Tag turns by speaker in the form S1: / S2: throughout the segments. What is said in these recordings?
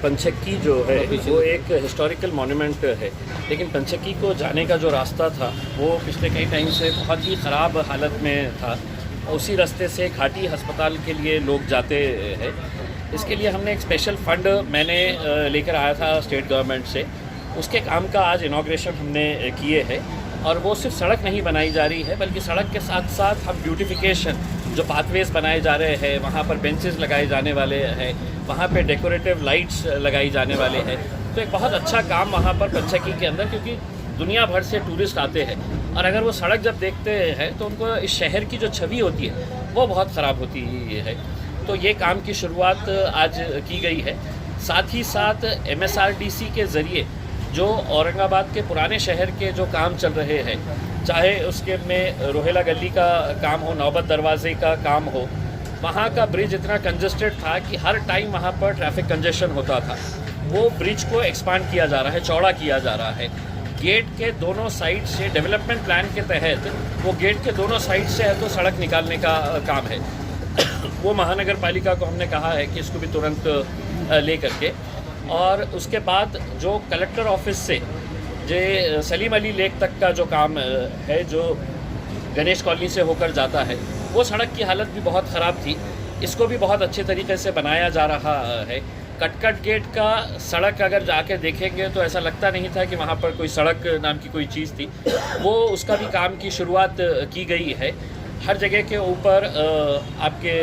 S1: पंचक्की जो है वो एक हिस्टोरिकल मॉन्यूमेंट है, लेकिन पंचक्की को जाने का जो रास्ता था वो पिछले कई टाइम से बहुत ही ख़राब हालत में था। उसी रास्ते से घाटी अस्पताल के लिए लोग जाते हैं। इसके लिए हमने एक स्पेशल फंड मैंने लेकर आया था स्टेट गवर्नमेंट से। उसके काम का आज इनॉग्रेशन हमने किए है और वो सिर्फ सड़क नहीं बनाई जा रही है बल्कि सड़क के साथ साथ हम ब्यूटिफिकेशन जो पाथवेज बनाए जा रहे हैं, वहाँ पर बेंचेस लगाए जाने वाले हैं, वहाँ पे डेकोरेटिव लाइट्स लगाई जाने वाले हैं। तो एक बहुत अच्छा काम वहाँ पर पंचक्की के अंदर, क्योंकि दुनिया भर से टूरिस्ट आते हैं और अगर वो सड़क जब देखते हैं तो उनको इस शहर की जो छवि होती है वो बहुत ख़राब होती है। तो ये काम की शुरुआत आज की गई है। साथ ही साथ MSRDC के ज़रिए जो औरंगाबाद के पुराने शहर के जो काम चल रहे हैं, चाहे उसके में रोहेला गली का काम हो, नौबत दरवाजे का काम हो, वहाँ का ब्रिज इतना कंजस्टेड था कि हर टाइम वहाँ पर ट्रैफिक कंजेशन होता था। वो ब्रिज को एक्सपांड किया जा रहा है, चौड़ा किया जा रहा है। गेट के दोनों साइड से डेवलपमेंट प्लान के तहत वो गेट के दोनों साइड से है तो सड़क निकालने का काम है। वो महानगर पालिका को हमने कहा है कि इसको भी तुरंत ले करके, और उसके बाद जो कलेक्टर ऑफिस से जो सलीम अली लेक तक का जो काम है, जो गणेश कॉलोनी से होकर जाता है, वो सड़क की हालत भी बहुत ख़राब थी। इसको भी बहुत अच्छे तरीके से बनाया जा रहा है। कटकट गेट का सड़क अगर जाके देखेंगे तो ऐसा लगता नहीं था कि वहाँ पर कोई सड़क नाम की कोई चीज़ थी। वो उसका भी काम की शुरुआत की गई है। हर जगह के ऊपर आपके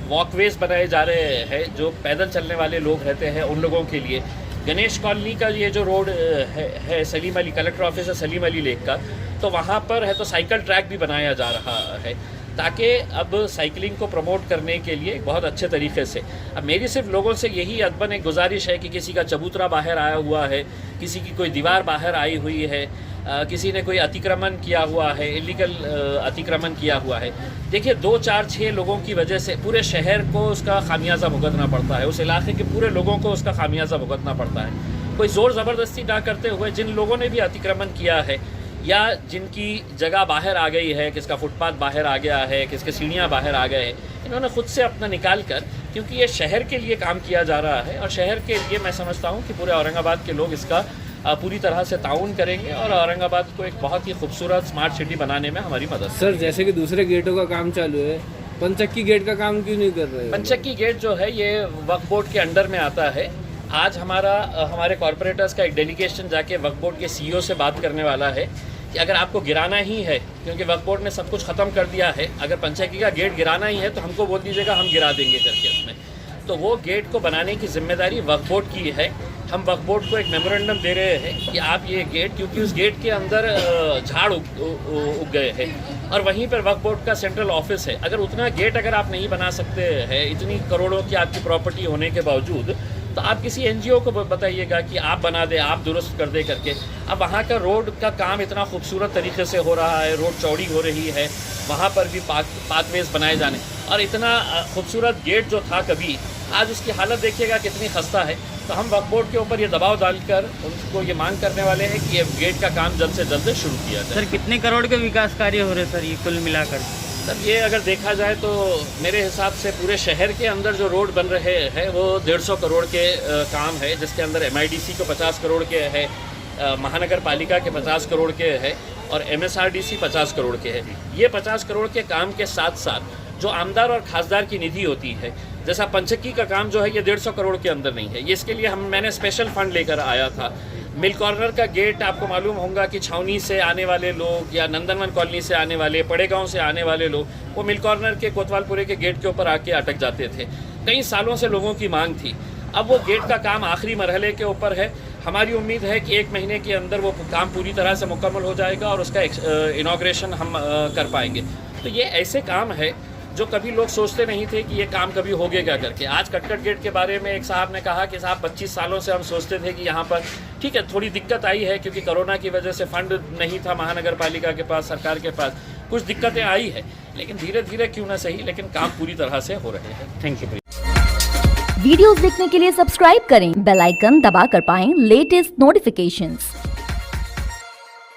S1: वॉकवेज बनाए जा रहे हैं जो पैदल चलने वाले लोग रहते हैं उन लोगों के लिए। गणेश कॉलोनी का ये जो रोड है सलीम अली, कलेक्टर ऑफिस है सलीम अली लेक का, तो वहाँ पर है तो साइकिल ट्रैक भी बनाया जा रहा है ताकि अब साइकिलिंग को प्रमोट करने के लिए बहुत अच्छे तरीके से। अब मेरी सिर्फ लोगों से यही अदबन एक गुजारिश है कि किसी का चबूतरा बाहर आया हुआ है, किसी की कोई दीवार बाहर आई हुई है, किसी ने कोई अतिक्रमण किया हुआ है, इलीगल अतिक्रमण किया हुआ है, देखिए 2, 4, 6 लोगों की वजह से पूरे शहर को उसका खामियाजा भुगतना पड़ता है, उस इलाके के पूरे लोगों को उसका खामियाजा भुगतना पड़ता है। कोई ज़ोर ज़बरदस्ती ना करते हुए जिन लोगों ने भी अतिक्रमण किया है या जिनकी जगह बाहर आ गई है, किसका फुटपाथ बाहर आ गया है, किसके सीढ़ियाँ बाहर आ गए हैं, इन्होंने खुद से अपना निकाल कर, क्योंकि ये शहर के लिए काम किया जा रहा है और शहर के लिए मैं समझता हूँ कि पूरे औरंगाबाद के लोग इसका पूरी तरह से ताउन करेंगे और औरंगाबाद को एक बहुत ही खूबसूरत स्मार्ट सिटी बनाने में हमारी मदद।
S2: सर, जैसे कि दूसरे गेटों का काम चालू है, पंचक्की गेट का काम क्यों नहीं कर रहे हैं?
S1: पंचक्की गेट जो है ये वक्फ बोर्ड के अंडर में आता है। आज हमारे कॉरपोरेटर्स का एक डेलीगेशन जाके वक्फ बोर्ड के CEO से बात करने वाला है कि अगर आपको गिराना ही है, क्योंकि वक्फ बोर्ड ने सब कुछ ख़त्म कर दिया है, अगर पंचक्की का गेट गिराना ही है तो हमको बोल दीजिएगा, हम गिरा देंगे करके उसमें। तो वो गेट को बनाने की जिम्मेदारी वक्फ बोर्ड की है। हम वक्फ बोर्ड को एक मेमोरेंडम दे रहे हैं कि आप ये गेट, क्योंकि उस गेट के अंदर झाड़ उग गए हैं और वहीं पर वक्फ बोर्ड का सेंट्रल ऑफिस है, अगर उतना गेट अगर आप नहीं बना सकते हैं, इतनी करोड़ों की आपकी प्रॉपर्टी होने के बावजूद, तो आप किसी NGO को बताइएगा कि आप बना दे, आप दुरुस्त कर दे करके। अब वहाँ का रोड का काम इतना खूबसूरत तरीके से हो रहा है, रोड चौड़ी हो रही है, वहाँ पर भी पाथवेज बनाए जाने, और इतना खूबसूरत गेट जो था कभी, आज उसकी हालत देखिएगा कितनी खस्ता है। तो हम वक्फ बोर्ड के ऊपर ये दबाव डालकर उनको ये मांग करने वाले हैं कि ये गेट का काम जल्द से जल्द शुरू किया जाए।
S3: सर, कितने करोड़ के विकास कार्य हो रहे सर ये कुल मिलाकर?
S1: सर, ये अगर देखा जाए तो मेरे हिसाब से पूरे शहर के अंदर जो रोड बन रहे हैं वो 150 करोड़ के काम है, जिसके अंदर MIDC को 50 करोड़ के है, महानगर पालिका के 50 करोड़ के है और MSRDC 50 करोड़ के है। ये 50 करोड़ के काम के साथ साथ जो आमदार और खासदार की निधि होती है, जैसा पंचक्की का काम जो है ये 150 करोड़ के अंदर नहीं है, ये इसके लिए मैंने स्पेशल फंड लेकर आया था। मिल कॉर्नर का गेट आपको मालूम होगा कि छावनी से आने वाले लोग या नंदनवन कॉलोनी से आने वाले, पड़ेगांव से आने वाले लोग, वो मिल कॉर्नर के कोतवालपुरे के गेट के ऊपर आके अटक जाते थे। कई सालों से लोगों की मांग थी। अब वो गेट का काम आखिरी मरहले के ऊपर है। हमारी उम्मीद है कि 1 महीने के अंदर वो काम पूरी तरह से मुकम्मल हो जाएगा और उसका इनॉग्रेशन हम कर पाएंगे। तो ये ऐसे काम है जो कभी लोग सोचते नहीं थे कि ये काम कभी होगे क्या करके। आज कटकट गेट के बारे में एक साहब ने कहा कि साहब 25 सालों से हम सोचते थे कि यहाँ पर ठीक है थोड़ी दिक्कत आई है क्योंकि कोरोना की वजह से फंड नहीं था महानगर पालिका के पास, सरकार के पास कुछ दिक्कतें आई है, लेकिन धीरे धीरे क्यों ना सही लेकिन काम पूरी तरह से हो रहे हैं। Thank you.
S4: वीडियोस देखने के लिए सब्सक्राइब करें, बेल आइकन दबाकर पाएं लेटेस्ट नोटिफिकेशंस।